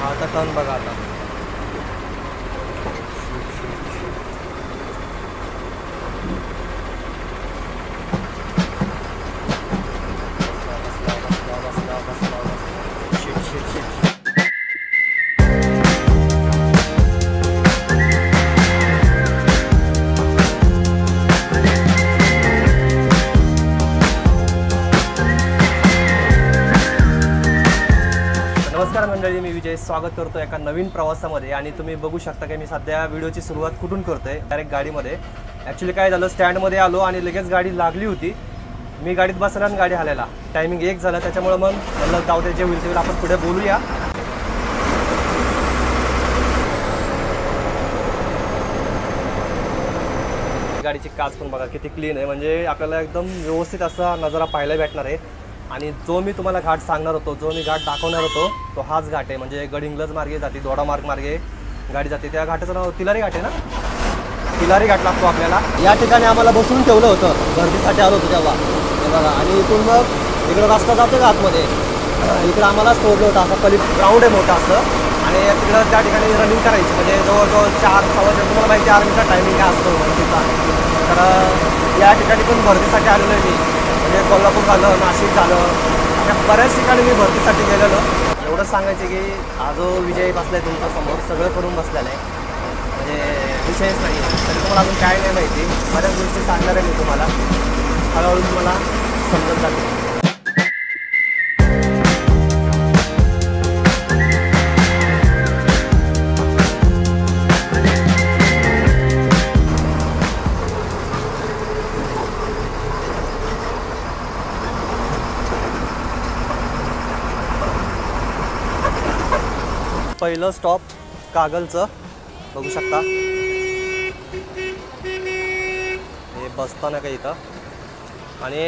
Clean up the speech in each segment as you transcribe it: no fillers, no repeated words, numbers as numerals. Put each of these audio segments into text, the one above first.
हा आता टर्न बघा आता. नमस्कार मंडळी, मी विजय स्वागत करतो एका नवीन प्रवासामध्ये. आणि तुम्ही बघू शकता की मी सध्या व्हिडिओची सुरुवात कुठून करतोय, डायरेक्ट गाडीमध्ये. ॲक्च्युली काय झालं, स्टँडमध्ये आलो आणि लगेच गाडी लागली होती. मी गाडीत बसला आणि गाडी हालायला टायमिंग 1 झाला. त्याच्यामुळे मग म्हणलं जाऊ दे, जे होईल ते आपण पुढे बोलूया. गाडीची काच पण बघा किती क्लीन आहे, म्हणजे आपल्याला एकदम व्यवस्थित असा नजारा पाहायला भेटणार आहे. आणि जो मी तुम्हाला घाट सांगणार होतो, जो मी घाट दाखवणार होतो, तो हाच घाट आहे. म्हणजे गडिंग्लज मार्गे जाते, दोडा मार्ग मार्गे गाडी जाते. त्या घाटाचं नाव तिलारी घाट आहे ना, तिलारी घाट लागतो आपल्याला. या ठिकाणी आम्हाला बसून ठेवलं होतं, गर्दीसाठी आलो होतो तेव्हा, हे बघा. आणि इथून मग इकडं रस्ता जातो का आतमध्ये, इकडं आम्हाला सोडलं होतं. असं पली ग्राउंड आहे मोठं असं. आणि तिकडं त्या ठिकाणी रनिंग करायची, म्हणजे जवळजवळ 4-4 तुम्हाला माहिती आर्मीचा टायमिंग काय असतो भरतीचा. तर या ठिकाणी पण भरतीसाठी आलेलो आहे मी. म्हणजे कोल्हापूर झालं, नाशिक झालं, अशा बऱ्याच ठिकाणी मी भरतीसाठी गेलेलो. एवढंच सांगायचं की हा जो विजय बसला आहे तुमच्यासमोर, सगळं करून बसलेला आहे, म्हणजे विषयच नाही. तरी तुम्हाला अजून काय नाही माहिती, बऱ्याच गोष्टी सांगणार आहे मी तुम्हाला. हळूहळू तुम्हाला समजत जाते. पहिलं स्टॉप कागलचं बघू शकता. हे बसताना काही इथं. आणि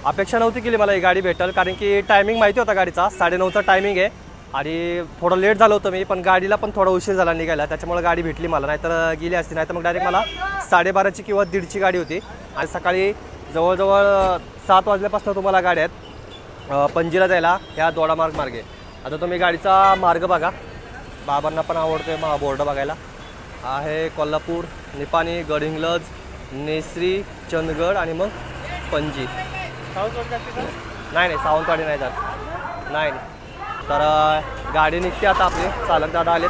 अपेक्षा नव्हती केली मला ही गाडी भेटेल, कारण की टायमिंग माहिती होता गाडीचा 9:30चा टायमिंग आहे. आणि थोडं लेट झालं होतं मी, पण गाडीला पण थोडा उशीर झाला निघायला, त्याच्यामुळे गाडी भेटली मला. नाहीतर गेली असती, नाहीतर मग डायरेक्ट मला 12:30ची किंवा 1:30ची गाडी होती. आणि सकाळी जवळजवळ 7 वाजल्यापासून तुम्हाला गाड्या आहेत पणजीला जायला, ह्या दोडा मार्ग मार्गे. आता तुम्ही गाडीचा मार्ग बघा, बाबांना पण आवडतोय बोर्ड बघायला. आहे कोल्हापूर, निपाणी, गडिंग्लज, नेसरी, चंदगड आणि मग पणजी. नाही सावंतवाडी नाही जात, नाही. तर गाडी निघते आता आपली. चालक दादा आलेत.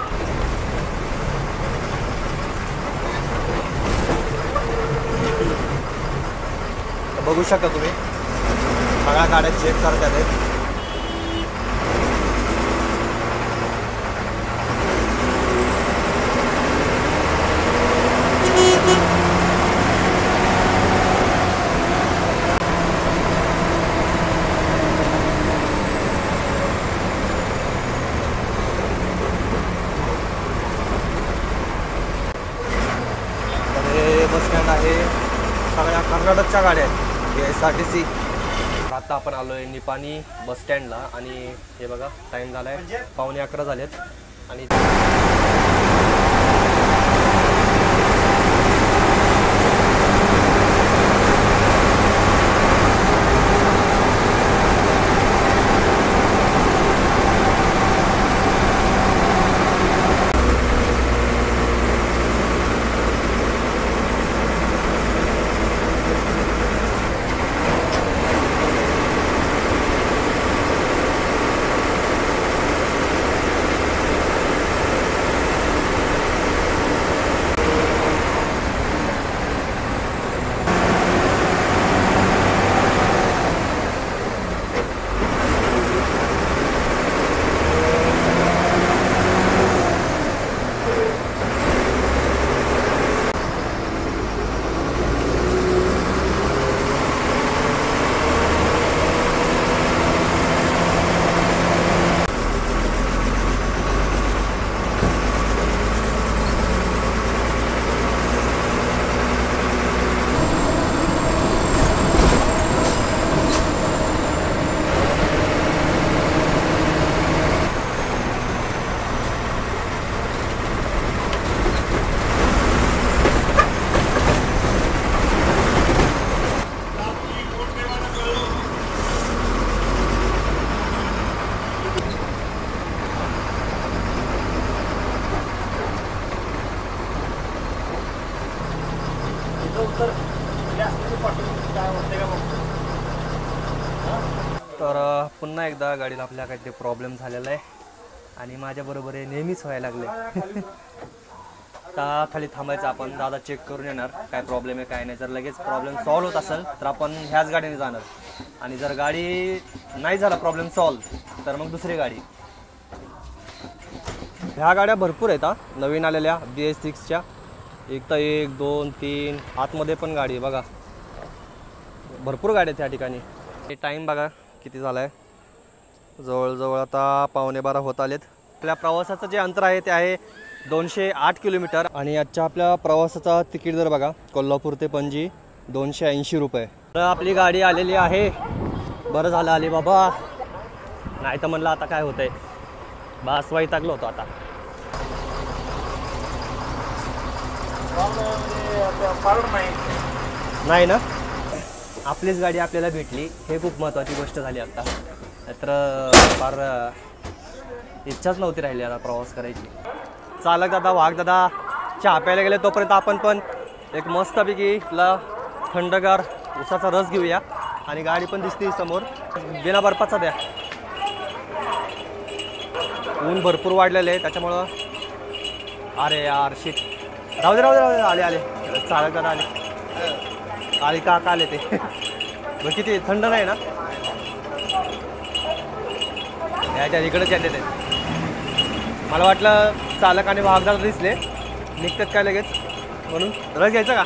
बघू शकता तुम्ही, सगळ्या गाड्या चेक करतात आहेत. बस स्टँड आहे, सगळ्या कर्नाटकच्या गाड्या आहेत, SRTC. आता आपण आलो आहे निपाणी बस स्टँडला. आणि हे बघा टाईम झाला आहे 11:15 झालेत. आणि तर पुन्हा एकदा गाडीला आपल्या काहीतरी प्रॉब्लेम झालेला आहे आणि माझ्याबरोबर हे नेहमीच व्हायला लागले. आता खाली थांबायचं आपण, दादा चेक करून येणार काय प्रॉब्लेम आहे काय नाही. जर लगेच प्रॉब्लेम सॉल्व्ह होत असेल तर आपण ह्याच गाडीने जाणार आणि जर गाडी नाही झाला प्रॉब्लेम सॉल्व्ह तर मग दुसरी गाडी. ह्या गाड्या भरपूर आहेत नवीन आलेल्या BS6च्या. एक तर 1 2 3 आतमध्ये पण गाडी आहे बघा, भरपूर गाड्या आहेत त्या ठिकाणी. हे टाईम बघा किती झाला आहे, जवळजवळ आता 11:15 होत आलेत. आपल्या प्रवासाचं जे अंतर आहे ते आहे 208 किलोमीटर आणि आजच्या आपल्या प्रवासाचा तिकीट दर बघा, कोल्हापूर ते पणजी 280 रुपये. तर आपली गाडी आलेली आहे, बरं झालं आली बाबा, नाही तर म्हणलं आता काय होतंय, बास वैतागलो होतो आता. नाही ना, आपलीच गाडी आपल्याला भेटली हे खूप महत्त्वाची गोष्ट झाली आता. तर फार इच्छाच नव्हती राहिली आता प्रवास करायची. चालक दादा वाघ दादा चहा प्यायला गेले तोपर्यंत आपण पण एक मस्तपैकी इथला थंडगार उसाचा रस घेऊया. आणि गाडी पण दिसते समोर, बिना बर्फाचा द्या. ऊन भरपूर वाढलेलं आहे त्याच्यामुळं. अरे यार शिट, राहू दे राहू दे राहू दे. आले आले चालक दादा आले, आले का आले ते. बरं किती थंड नाही ना, याच्या इकडेच येते ते. मला वाटलं चालक आणि वाहकदार दिसले निघतात काय लगेच, म्हणून रस घ्यायचं का.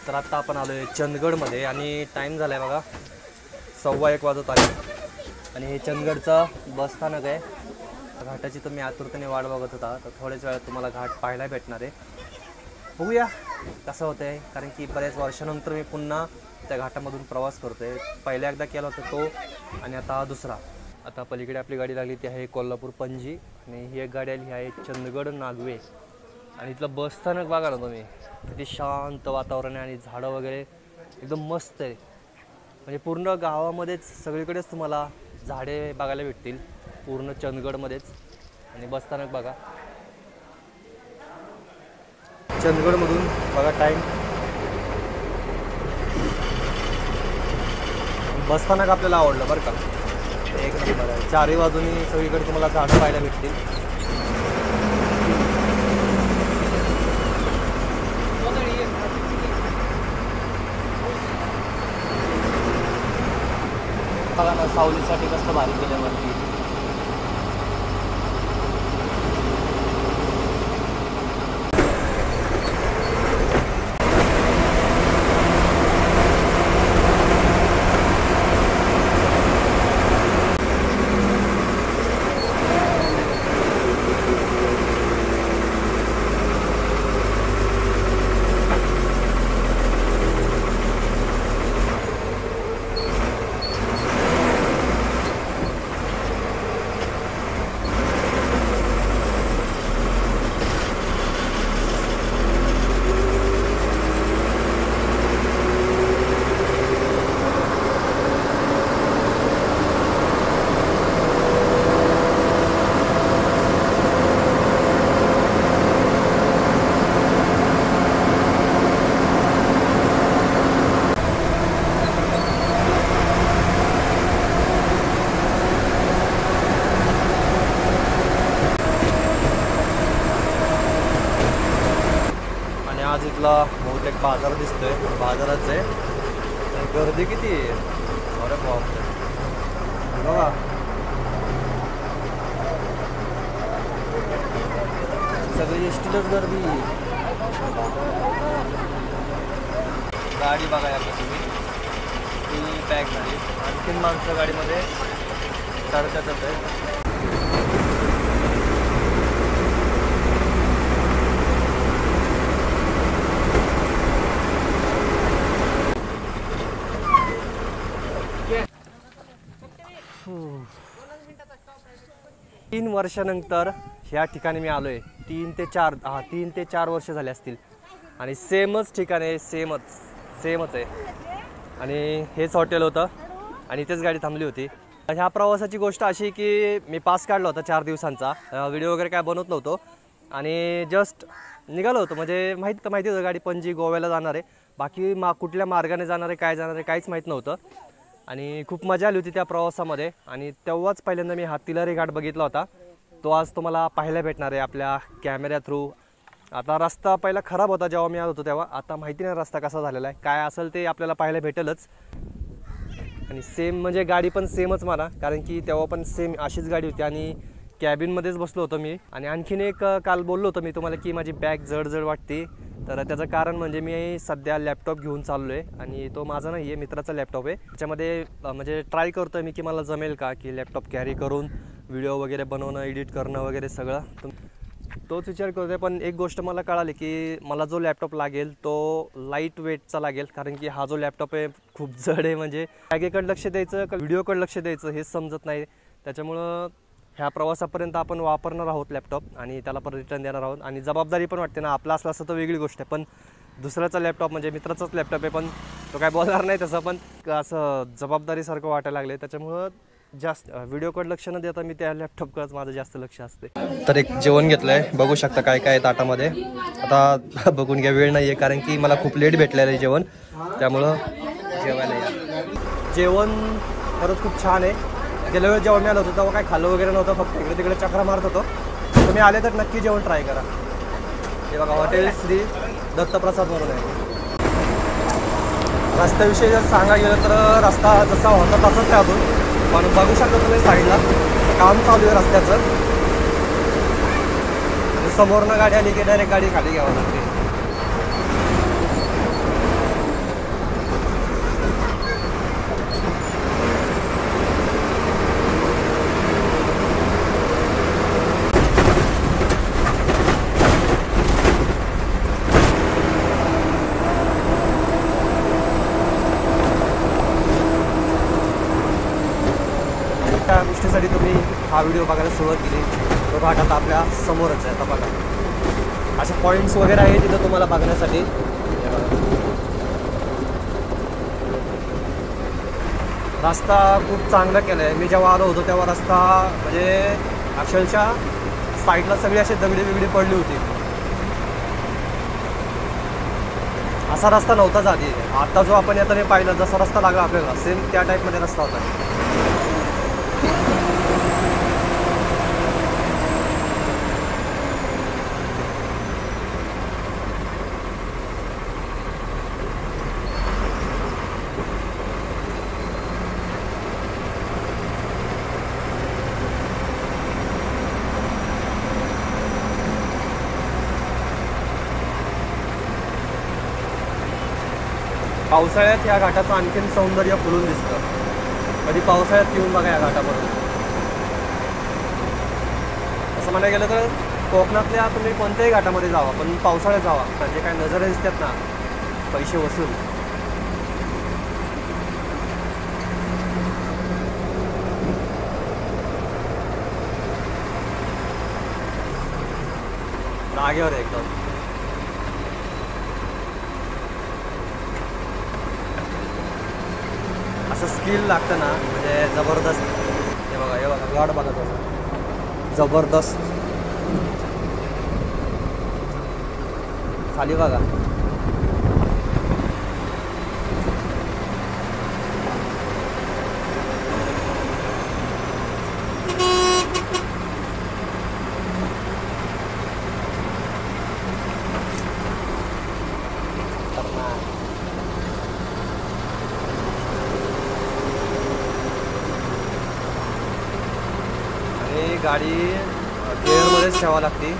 तर आत्ता आपण आलो आहे चंदगडमध्ये आणि टाईम झाला आहे बघा 1:15 वाजत आले. आणि हे चंदगडचं बसस्थानक आहे. घाटाची तुम्ही आतुरतेने वाट बघत होता, तर थोड्याच वेळात तुम्हाला घाट पाहायला भेटणार आहे. बघूया कसं होतं आहे, कारण की बऱ्याच वर्षानंतर मी पुन्हा त्या घाटामधून प्रवास करतो आहे. पहिल्या एकदा केला होता तो आणि आता दुसरा. आता पलीकडे आपली गाडी लागली ती आहे कोल्हापूर पणजी आणि ही एक गाडी आली आहे चंदगड नागवे. आणि इथलं बसस्थानक बघा ना तुम्ही, किती शांत वातावरण आहे आणि झाडं वगैरे एकदम मस्त आहे. म्हणजे पूर्ण गावामध्येच सगळीकडेच तुम्हाला झाडे बघायला भेटतील पूर्ण चंदगडमध्येच. आणि बसस्थानक बघा चंदगडमधून बघा टाईम. बसस्थानक आपल्याला आवडलं बरं का, एक नंबर आहे. चारही बाजूनी सगळीकडे तुम्हाला झाडं पाहायला भेटतील. बघा ना सावलीसाठी कसं भारी केल्यावरती. बाजार दिसतोय, बाजाराच आहे. गर्दी किती आहे, अरे बापरे. बघा सगळी एसटीलाच गर्दी. गाडी बघा या तुम्ही, फुल पॅक झाली. आणखीन माणसं गाडीमध्ये चढतातच आहे. तीन वर्षानंतर ह्या ठिकाणी मी आलोय. 3 ते 4 वर्ष झाले असतील आणि सेमच ठिकाण आहे, सेमच आहे. आणि हेच हॉटेल होतं आणि इथेच गाडी थांबली होती. ह्या प्रवासाची गोष्ट अशी की मी पास काढला होता 4 दिवसांचा. व्हिडिओ वगैरे काय बनवत नव्हतो आणि जस्ट निघालो होतो. म्हणजे माहिती होतं गाडी पणजी गोव्याला जाणार आहे. बाकी कुठल्या मार्गाने जाणार आहे, काय जाणार आहे, काहीच माहीत नव्हतं. आणि खूप मजा आली होती त्या प्रवासामध्ये. आणि तेव्हाच पहिल्यांदा मी हा तिलारी घाट बघितला होता. तो आज तुम्हाला पाहायला भेटणार आहे आपल्या कॅमेऱ्या थ्रू. आता रस्ता पहिला खराब होता जेव्हा मी आलो होतो तेव्हा. आता माहिती नाही रस्ता कसा झालेला आहे, काय असेल ते आपल्याला पाहायला भेटेलच. आणि सेम म्हणजे गाडी पण सेमच म्हणा, कारण की तेव्हा पण सेम अशीच गाडी होती आणि कॅबिनमध्येच बसलो होतो मी. आणि आणखीन एक काल बोललो होतो मी तुम्हाला की माझी बॅग जड वाटते. तर त्याचं कारण म्हणजे मी सध्या लॅपटॉप घेऊन चाललो आहे आणि तो माझा नाही आहे, मित्राचा लॅपटॉप आहे. त्याच्यामध्ये म्हणजे ट्राय करतो आहे मी की मला जमेल का की लॅपटॉप कॅरी करून व्हिडिओ वगैरे बनवणं, एडिट करणं वगैरे सगळं. तोच विचार करतो आहे. पण एक गोष्ट मला कळाली की मला जो लॅपटॉप लागेल तो लाईट वेटचा लागेल, कारण की हा जो लॅपटॉप आहे खूप जड आहे. म्हणजे बॅगेकडे लक्ष द्यायचं का व्हिडिओकडे लक्ष द्यायचं हेच समजत नाही. त्याच्यामुळं ह्या प्रवासापर्यंत आपण वापरणार आहोत लॅपटॉप आणि त्याला पण रिटर्न देणार आहोत. आणि जबाबदारी पण वाटते ना, आपला असला असं तर वेगळी गोष्ट आहे, पण दुसऱ्याचा लॅपटॉप म्हणजे मित्राचाच लॅपटॉप आहे, पण तो काय बोलणार नाही तसं, पण असं जबाबदारीसारखं वाटायला लागले. त्याच्यामुळं जास्त व्हिडिओकडे लक्ष न देता मी त्या लॅपटॉपकडेच माझं जास्त लक्ष असते. तर एक जेवण घेतलं आहे, बघू शकता काय काय ताटामध्ये. आता बघून घ्या, वेळ नाही आहे कारण की मला खूप लेट भेटलेलं आहे जेवण, त्यामुळं जेवायला या. जेवण खरंच खूप छान आहे. गेल्या वेळेस जेव्हा मी आलो होतो तेव्हा काय खाल्लं वगैरे नव्हतं, फक्त इकडे तिकडे चक्रा मारत होतो. तुम्ही आले तर नक्की जेवण ट्राय करा. हे बघा हॉटेल श्री दत्तप्रसाद म्हणून आहे. रस्त्याविषयी जर सांगायला गेलं तर रस्ता जसा होता तसाच आहे अजून, पण बघू शकता तुम्ही साईडला काम चालू आहे रस्त्याचं. समोरनं गाडी आली की डायरेक्ट गाडी खाली घ्यावं लागते. त्या गोष्टीसाठी तुम्ही हा व्हिडिओ बघायला सुरुवात केली. तो घाट आता आपल्या समोरच आहे. आता बघा असे पॉईंट्स वगैरे आहे तिथं तुम्हाला बघण्यासाठी. रस्ता खूप चांगला केला आहे. मी जेव्हा आलो होतो तेव्हा रस्ता म्हणजे अक्षरशः साईडला सगळी अशी दगडी बिगडी पडली होती. असा रस्ता नव्हताच आधी. आता जो आपण येताना पाहिलं जसा रस्ता लागला आपल्याला सेम त्या टाईपमध्ये रस्ता होता. पावसाळ्यात या घाटाचं आणखीन सौंदर्य फुलून दिसतं. कधी पावसाळ्यात येऊन बघा या घाटापर्यंत. असं म्हणायला गेलं तर कोकणातल्या तुम्ही कोणत्याही घाटामध्ये जावा, पण पावसाळ्यात जावा, म्हणजे काय नजर दिसतात ना पैसे वसूल. जागेवर एकदम असं स्किल लागतं ना, म्हणजे जबरदस्त. हे बघा गाड बघा तो जबरदस्त. खाली बघा गाडी गेअरमध्येच ठेवावी लागते.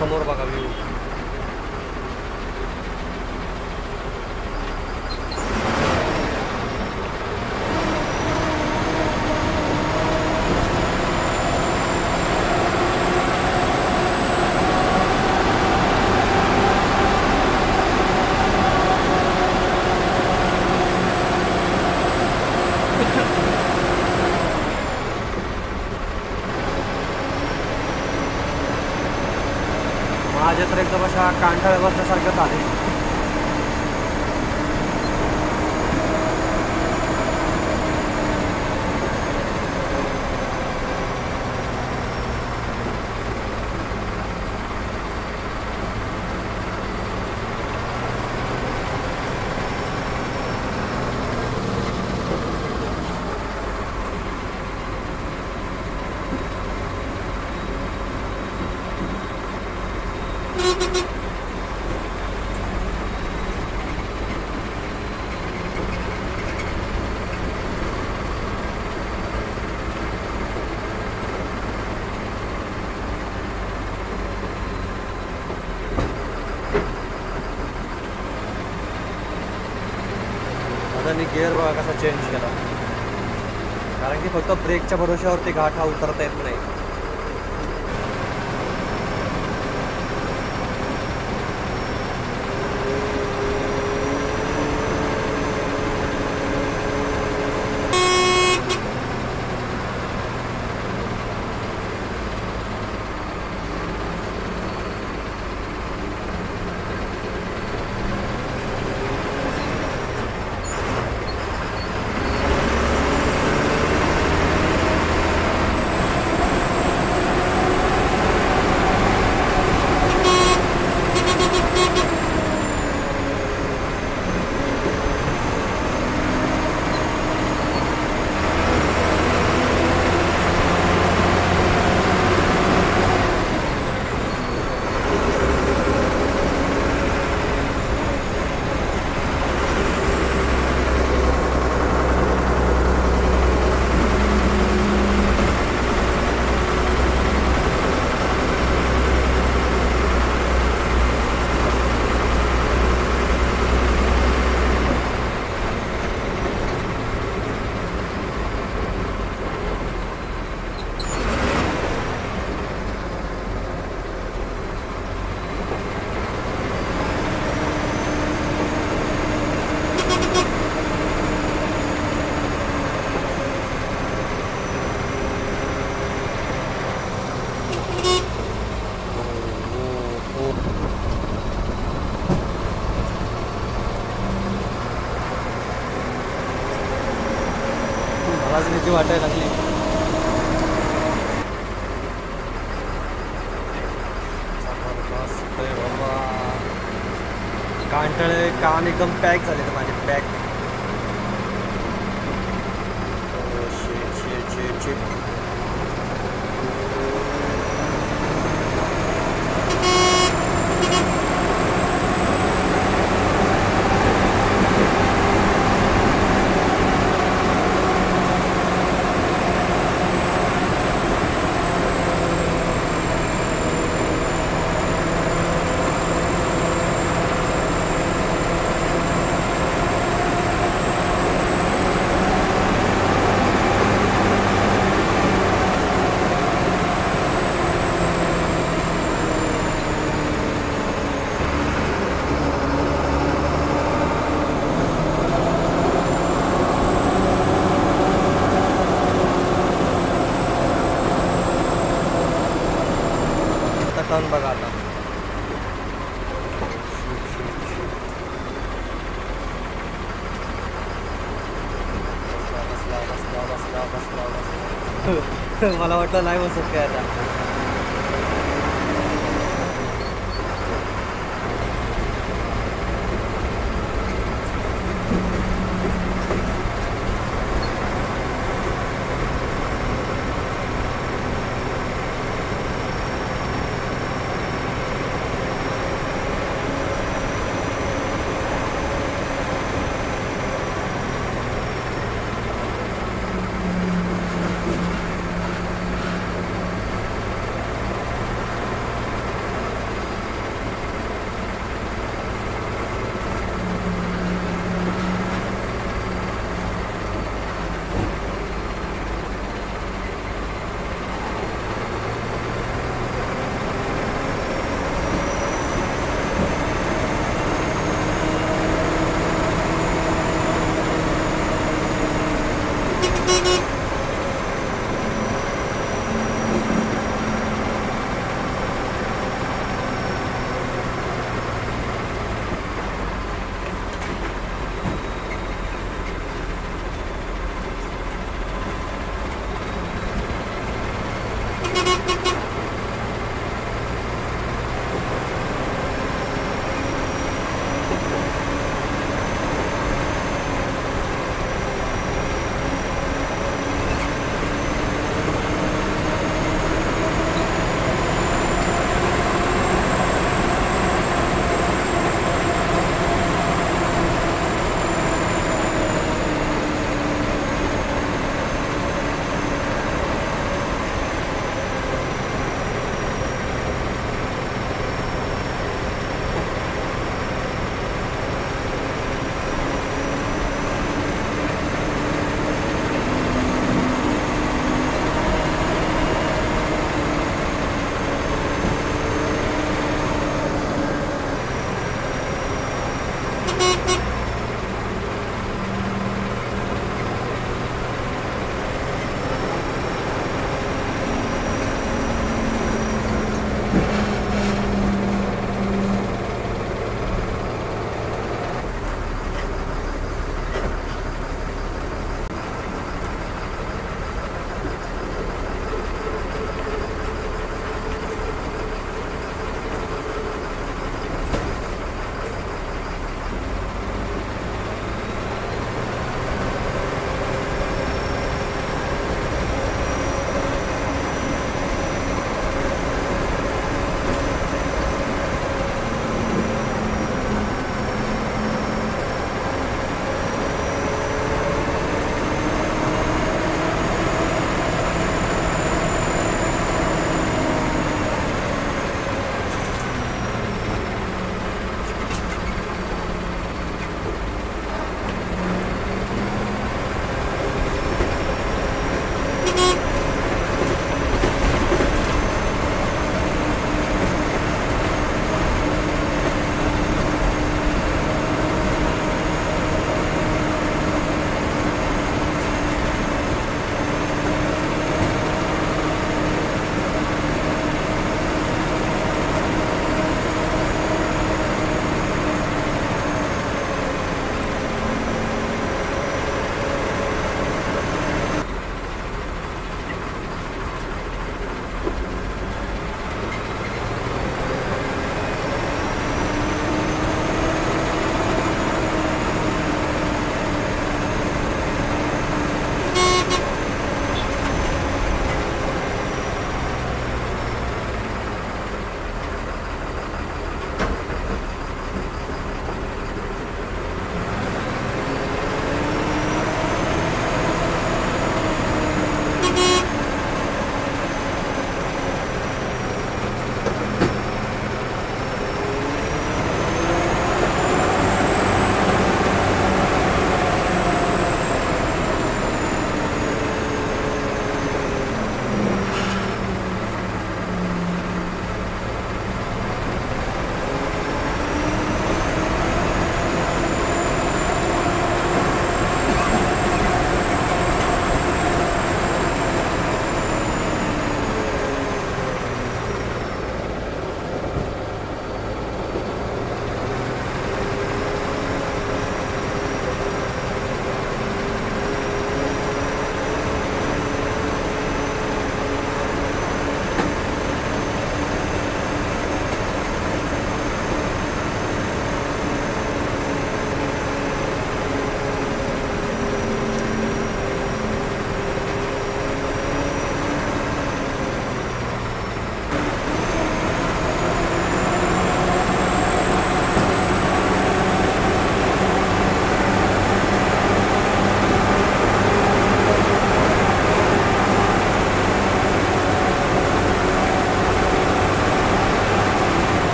समोर बघा व्ह्यू. माझ्या तर एकदम अशा कांठाळ्या बसल्यासारखं झाले. आता मी गिअर बघा कसा चेंज केला, कारण की फक्त ब्रेकच्या भरोश्यावरती घाट हा उतरता येत नाही. भीती वाटायला लागली. जबरदस्त आहे बाबा. कांटळे कान एकदम पॅक झाले तर माझे पॅक. टर्न बघा आता. मला वाटलं नाही बसत काय आता.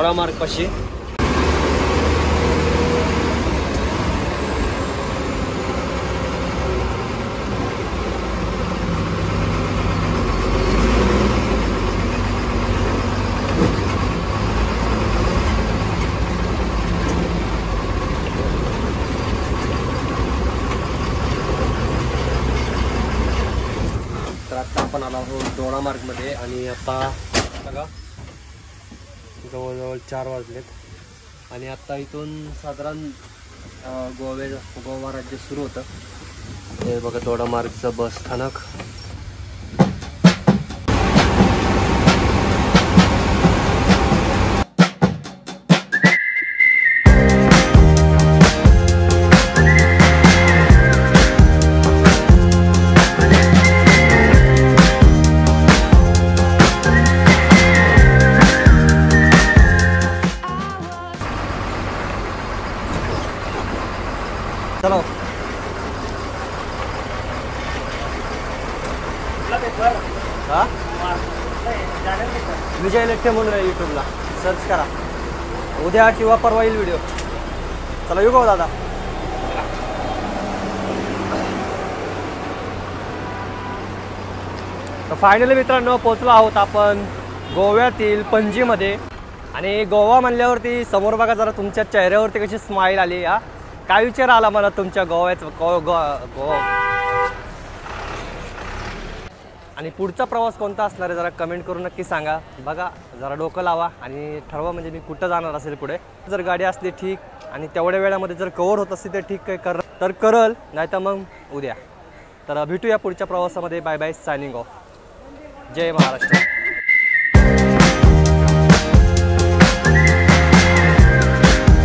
दोडा मार्ग पाशी. तर आता आपण आलो आहोत दोडा मार्गमध्ये आणि आता बघा जवळजवळ 4 वाजलेत आणि आता इथून साधारण गोवा राज्य सुरू होतं. हे बघा दोडा मार्गचं बस स्थानक. चलो हा विजय लेट्टे म्हणून आहे यूट्यूबला सर्च करा. उद्या किंवा परवा येईल व्हिडिओ. चला येऊ गो दादा. तर फायनली मित्रांनो पोचलो आहोत आपण गोव्यातील पणजीमध्ये. आणि गोवा म्हणल्यावरती समोर बघा जरा तुमच्या चेहऱ्यावरती कशी स्माईल आली. हा काय विचार आला मला तुमच्या गोव्याचं आणि पुढचा प्रवास कोणता असणार आहे जरा कमेंट करून नक्की सांगा. बघा जरा डोकं लावा आणि ठरवा म्हणजे मी कुठं जाणार असेल पुढे. जर गाडी असली ठीक आणि तेवढ्या वेळामध्ये जर कव्हर होत असली तर ठीक आहे तर करल, नाही तर मग उद्या. तर भेटूया पुढच्या प्रवासामध्ये. Bye bye, signing off. जय महाराष्ट्र.